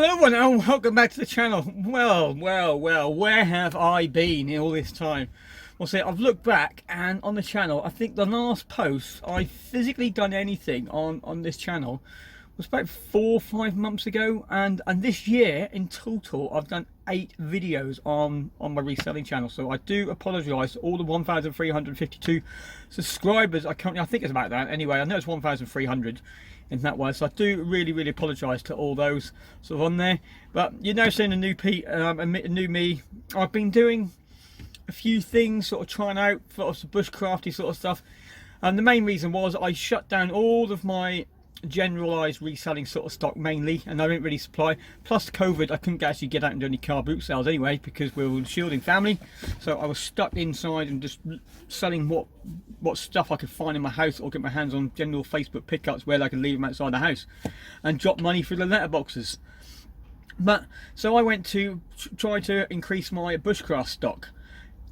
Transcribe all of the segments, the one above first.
Hello everyone and welcome back to the channel. Well, where have I been in all this time? Well, see, I've looked back and on the channel, I think the last post I physically done anything on this channel was about 4 or 5 months ago, and this year in total I've done 8 videos on my reselling channel. So I do apologise to all the 1,352 subscribers. I think it's about that anyway. I know it's 1,300 in that way, so I do really apologise to all those sort of on there. But you're now seeing a new new me. I've been doing a few things, sort of trying out sort of some bushcrafty sort of stuff, and the main reason was I shut down all of my generalised reselling sort of stock mainly, and I didn't really supply. Plus COVID, I couldn't actually get out and do any car boot sales anyway because we were shielding family, so I was stuck inside and just selling what stuff I could find in my house or get my hands on, general Facebook pickups where I could leave them outside the house and drop money through the letterboxes. But so I went to try to increase my bushcraft stock.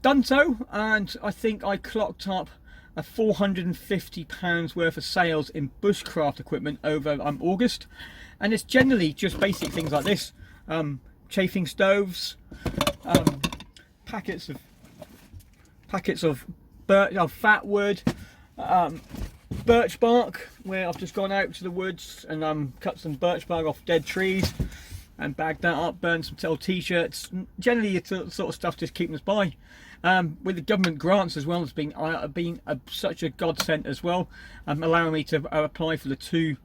Done so, and I think I clocked up a £450 worth of sales in bushcraft equipment over August, and it's generally just basic things like this: chafing stoves, packets of fat wood, birch bark, where I've just gone out to the woods and cut some birch bark off dead trees and bagged that up, burned some old t-shirts. Generally it's sort of stuff just keeping us by. With the government grants as well, it's been such a godsend as well, allowing me to apply for the 2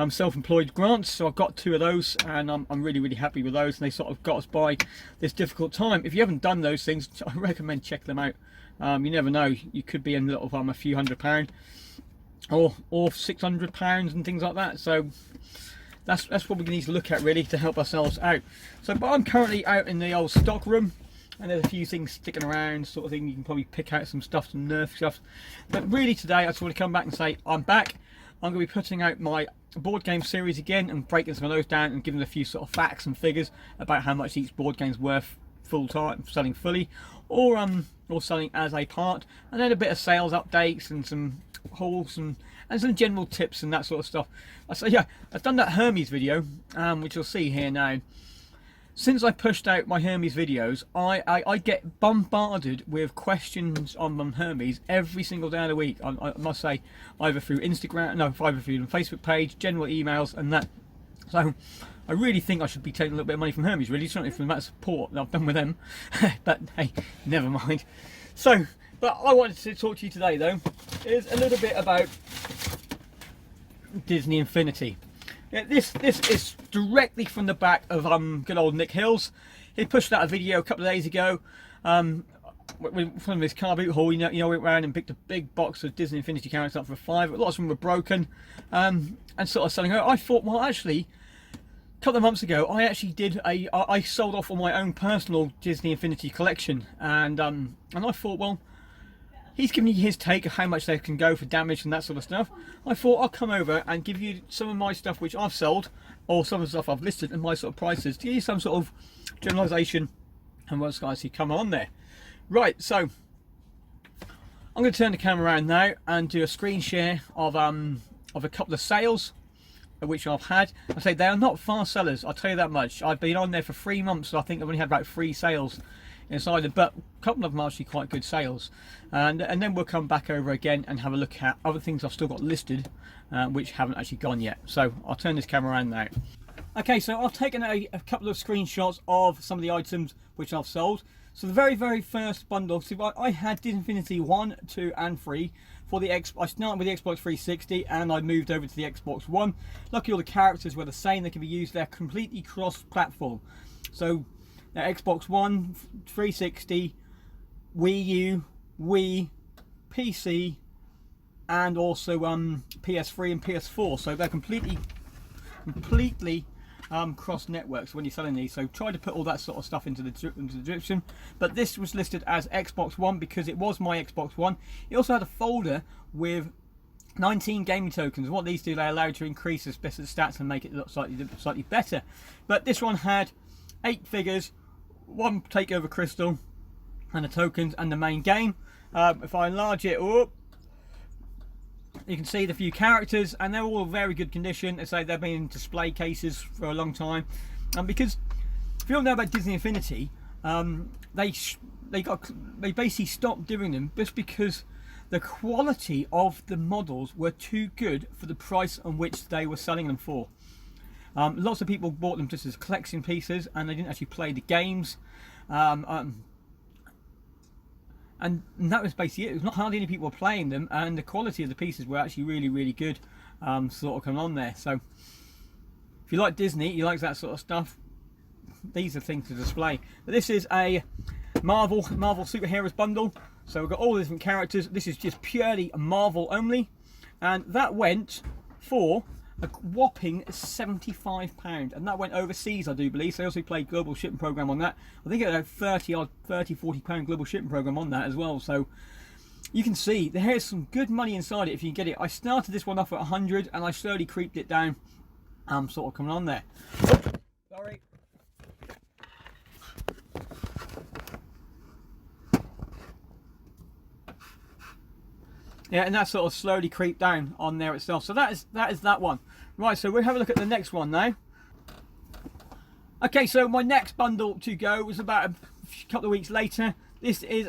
self-employed grants. So I've got 2 of those, and I'm really happy with those, and they sort of got us by this difficult time. If you haven't done those things, I recommend check them out. You never know, you could be in a little a few £100 or £600 and things like that. So that's what we need to look at really to help ourselves out. So, but I'm currently out in the old stock room, and there's a few things sticking around, sort of thing. You can probably pick out some stuff, some Nerf stuff. But really today I just want to come back and say I'm back. I'm going to be putting out my board game series again and breaking some of those down and giving a few sort of facts and figures about how much each board game's worth full time, selling fully or selling as a part, and then a bit of sales updates and some hauls and some general tips and that sort of stuff. So yeah, I've done that Hermes video, which you'll see here now. Since I pushed out my Hermes videos, I get bombarded with questions on Hermes every single day of the week. I must say, either through Instagram, either through the Facebook page, general emails and that. So I really think I should be taking a little bit of money from Hermes, really, certainly from that support that I've done with them. But hey, never mind. So, but I wanted to talk to you today though, is a little bit about Disney Infinity. Yeah, this is directly from the back of good old Nick Hills. He pushed out a video a couple of days ago from his car boot haul. You know, went around and picked a big box of Disney Infinity characters up for £5. Lots of them were broken, and sort of selling her. I thought, well, actually, a couple of months ago, I sold off on my own personal Disney Infinity collection, and I thought, well, he's giving you his take of how much they can go for damage and that sort of stuff. I thought I'll come over and give you some of my stuff which I've sold, or some of the stuff I've listed and my sort of prices, to give you some sort of generalisation and what's going to come on there. Right, so I'm going to turn the camera around now and do a screen share of a couple of sales which I've had. I say they are not fast sellers, I'll tell you that much. I've been on there for 3 months, so I think I've only had about 3 sales inside it, but a couple of them are actually quite good sales, and then we'll come back over again and have a look at other things I've still got listed which haven't actually gone yet. So I'll turn this camera around now. Okay, so I've taken a couple of screenshots of some of the items which I've sold. So the very first bundle, so I had Disney Infinity 1, 2 and 3 for the I started with the Xbox 360 and I moved over to the Xbox One. Luckily all the characters were the same, they can be used, they're completely cross-platform. So Xbox One, 360, Wii U, Wii, PC, and also PS3 and PS4. So they're completely cross networks when you're selling these. So try to put all that sort of stuff into the description. But this was listed as Xbox One because it was my Xbox One. It also had a folder with 19 gaming tokens. What these do, they allow you to increase the stats and make it look slightly better. But this one had 8 figures, 1 takeover crystal, and the tokens and the main game. If I enlarge it up, You can see the few characters, and they're all very good condition. As I say, they've been in display cases for a long time. And because if you don't know about Disney Infinity, they basically stopped doing them just because the quality of the models were too good for the price on which they were selling them for. Lots of people bought them just as collection pieces, and they didn't actually play the games. And that was basically it. It was not hardly any people were playing them, and the quality of the pieces were actually really, really good, sort of coming on there. So if you like Disney, you like that sort of stuff, these are things to display. But this is a Marvel superheroes bundle. So we've got all the different characters. This is just purely Marvel only, and that went for a whopping £75, and that went overseas, I do believe. So they also played global shipping program on that. I think it had a £40 global shipping program on that as well. So you can see there's some good money inside it if you can get it. I started this one off at 100, and I slowly creeped it down. Sort of coming on there. Oops, sorry. Yeah, and that sort of slowly creeped down on there itself. So that is that one. Right, so we'll have a look at the next one now. Okay, so my next bundle to go was about a couple of weeks later. This is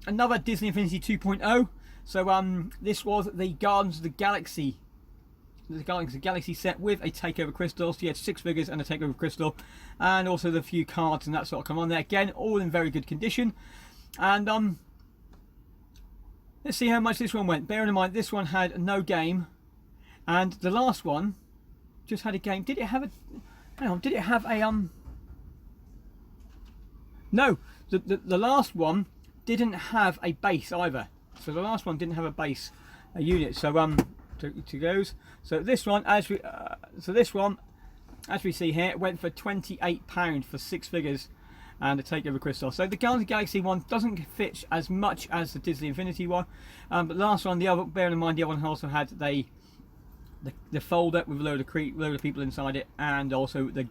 another Disney Infinity 2.0. So this was the Guardians of the Galaxy set with a takeover crystal. So you had 6 figures and a takeover crystal, and also the few cards and that sort of come on there. Again, all in very good condition. And let's see how much this one went. Bearing in mind this one had no game, and the last one just had a game. Did it have a? Hang on. Did it have a No. The last one didn't have a base either. So the last one didn't have a base, a unit. So to goes. So this one, as we see here, it went for £28 for 6 figures and a takeover crystal. So the Guardians of the Galaxy one doesn't fit as much as the Disney Infinity one, but the last one, bearing in mind the other one also had the folder with a load of people inside it, and also the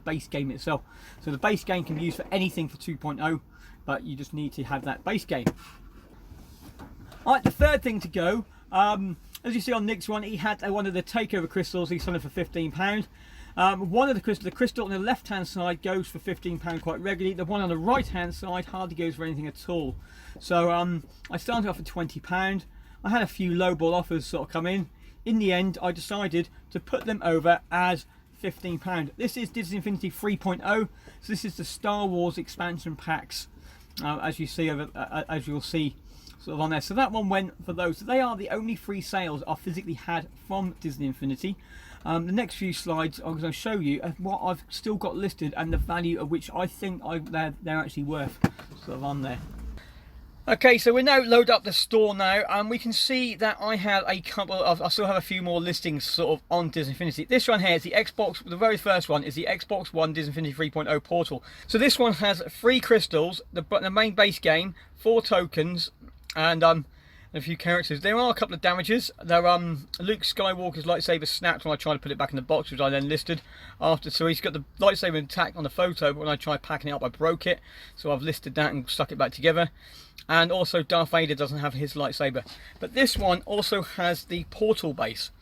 base game itself. So the base game can be used for anything for 2.0, but you just need to have that base game. Alright, the third thing to go, as you see on Nick's one, he had one of the takeover crystals. He sold it for £15. One of the crystal on the left hand side goes for £15 quite regularly. The one on the right hand side hardly goes for anything at all. So I started off at £20. I had a few lowball offers sort of come in. In the end, I decided to put them over as £15. This is Disney Infinity 3.0. So this is the Star Wars expansion packs, as you see as you'll see sort of on there. So that one went for those. So they are the only free sales I physically had from Disney Infinity. The next few slides I'm going to show you what I've still got listed and the value of which I think they're actually worth sort of on there. Okay, so we're now loaded up the store now, and we can see that I have I still have a few more listings sort of on Disney Infinity. This one here is the Xbox, the very first one is the Xbox One Disney Infinity 3.0 portal. So this one has 3 crystals, the main base game, 4 tokens, and a few characters. There are a couple of damages. Luke Skywalker's lightsaber snapped when I tried to put it back in the box, which I then listed after. So he's got the lightsaber intact on the photo, but when I tried packing it up I broke it, so I've listed that and stuck it back together. And also Darth Vader doesn't have his lightsaber, but this one also has the portal base.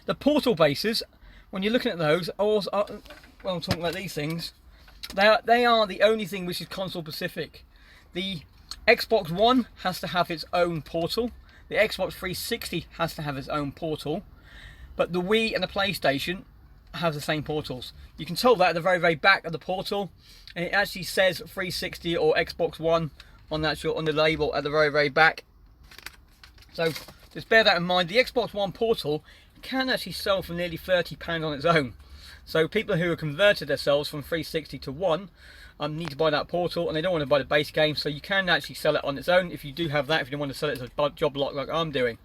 The portal bases, when you're looking at those, when I'm talking about these things, they are the only thing which is console specific. The Xbox One has to have its own portal. The Xbox 360 has to have its own portal. But the Wii and the PlayStation have the same portals. You can tell that at the very, very back of the portal. And it actually says 360 or Xbox One on the label at the very, very back. So just bear that in mind. The Xbox One portal can actually sell for nearly £30 on its own. So people who have converted themselves from 360 to One need to buy that portal, and they don't want to buy the base game, so you can actually sell it on its own if you do have that, if you don't want to sell it as a job lot like I'm doing.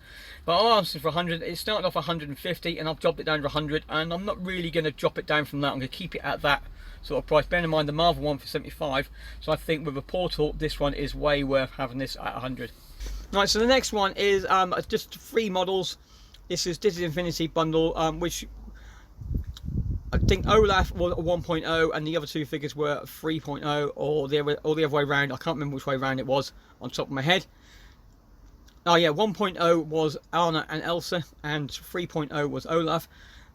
But I'm asking for 100. It started off 150 and I've dropped it down to 100, and I'm not really going to drop it down from that. I'm going to keep it at that sort of price. Bear in mind the Marvel one for 75, so I think with a portal this one is way worth having this at 100. Right, so the next one is just 3 models. This is Disney Infinity bundle, which I think Olaf was 1.0 and the other 2 figures were 3.0 or the other way around. I can't remember which way around it was on top of my head. Oh yeah, 1.0 was Anna and Elsa, and 3.0 was Olaf.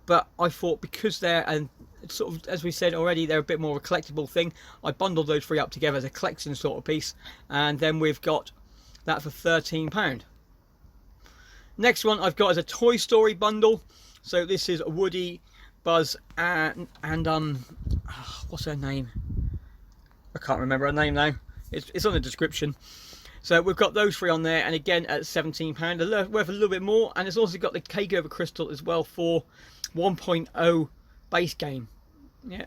But I thought because they're, and sort of as we said already, they're a bit more of a collectible thing, I bundled those three up together as a collection sort of piece, and then we've got that for £13. Next one I've got is a Toy Story bundle. So this is Woody, Buzz, and what's her name? I can't remember her name now. It's on the description. So we've got those three on there, and again at £17, they're worth a little bit more. And it's also got the Cake Over Crystal as well for 1.0 base game. Yeah.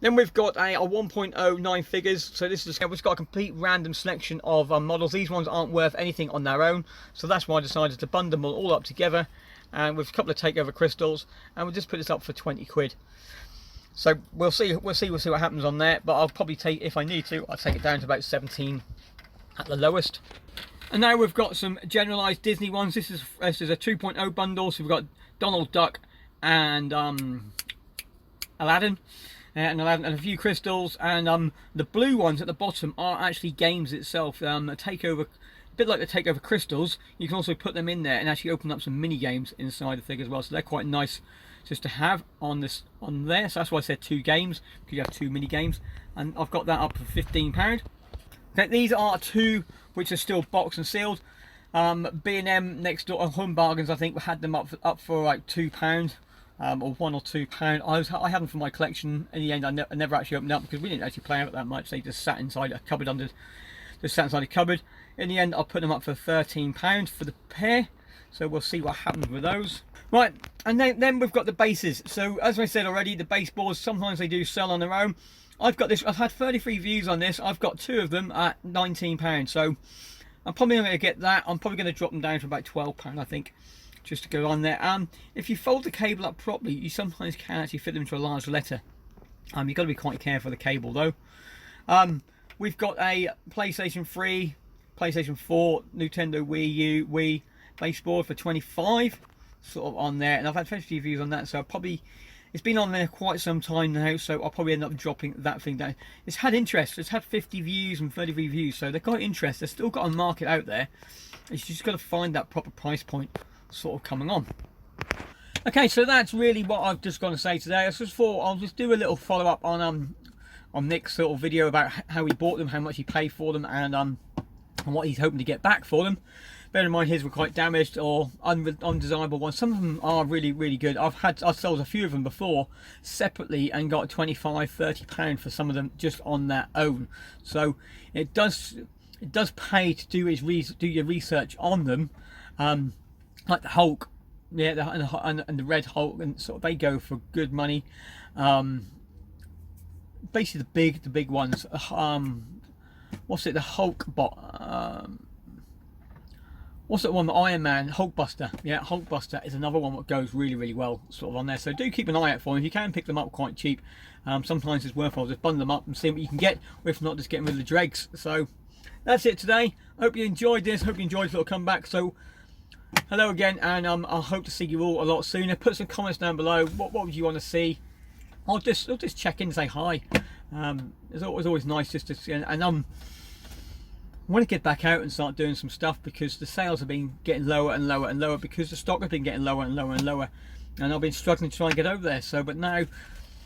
Then we've got a 1.0 9 figures. So this is, we've got a complete random selection of models. These ones aren't worth anything on their own, so that's why I decided to bundle them all up together, and with a couple of takeover crystals, and we'll just put this up for 20 quid. So we'll see what happens on there. But I'll probably take, if I need to, I'll take it down to about 17 at the lowest. And now we've got some generalized Disney ones. This is a 2.0 bundle. So we've got Donald Duck and Aladdin. And a few crystals, and the blue ones at the bottom are actually games itself. A bit like the takeover crystals. You can also put them in there and actually open up some mini games inside the figure as well. So they're quite nice just to have on there. So that's why I said 2 games, because you have 2 mini games, and I've got that up for £15. Okay, these are 2 which are still boxed and sealed. B&M next door, Home Bargains, I think, had them up for like £2. Or £1 or £2. I had them for my collection. In the end, I never actually opened up because we didn't actually play out that much. They just sat inside a cupboard In the end, I'll put them up for £13 for the pair. So we'll see what happens with those. Right, and then we've got the bases. So as I said already, the baseboards, sometimes they do sell on their own. I've had 33 views on this. I've got 2 of them at £19. So I'm probably going to get that. I'm probably going to drop them down to about £12, I think, just to go on there. If you fold the cable up properly, you sometimes can actually fit them into a large letter. You've got to be quite careful with the cable though. We've got a PlayStation 3, PlayStation 4, Nintendo Wii U, Wii baseboard for 25, sort of on there, and I've had 50 views on that, so it's been on there quite some time now, so I'll probably end up dropping that thing down. It's had interest. It's had 50 views and 33 views, so they've got interest. They've still got a market out there. It's just got to find that proper price point sort of coming on. Okay, so that's really what I've just got to say today. I just thought I'll just do a little follow-up on Nick's sort of video about how he bought them, how much he paid for them, and what he's hoping to get back for them. Bear in mind, his were quite damaged or undesirable ones. Some of them are really, really good. I've sold a few of them before separately and got £25–30 for some of them just on their own. So it does pay to do your research on them. Like the Hulk, yeah, and the Red Hulk, and sort of they go for good money. Basically the big ones. What's it? The Hulk bot. What's that one? The Iron Man, Hulkbuster. Yeah, Hulkbuster is another one that goes really, really well sort of on there. So do keep an eye out for them. You can pick them up quite cheap. Sometimes it's worthwhile just bundle them up and see what you can get. Or if not, just getting rid of the dregs. So that's it today. Hope you enjoyed this. Hope you enjoyed this little comeback. So hello again, and I hope to see you all a lot sooner. Put some comments down below. What would you want to see? I'll just check in and say hi. It's always nice just to see, and I want to get back out and start doing some stuff, because the sales have been getting lower and lower and lower, because the stock has been getting lower and lower and lower, and I've been struggling to try and get over there. So, but now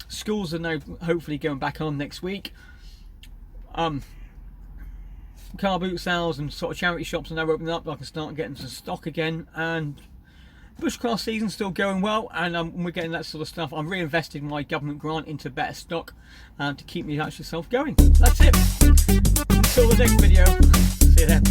schools are now hopefully going back on next week. Car boot sales and sort of charity shops are now opening up. I can start getting some stock again, and bushcraft season's still going well, and we're getting that sort of stuff. I'm reinvesting my government grant into better stock to keep me actually self going. That's it. Until the next video. See you then.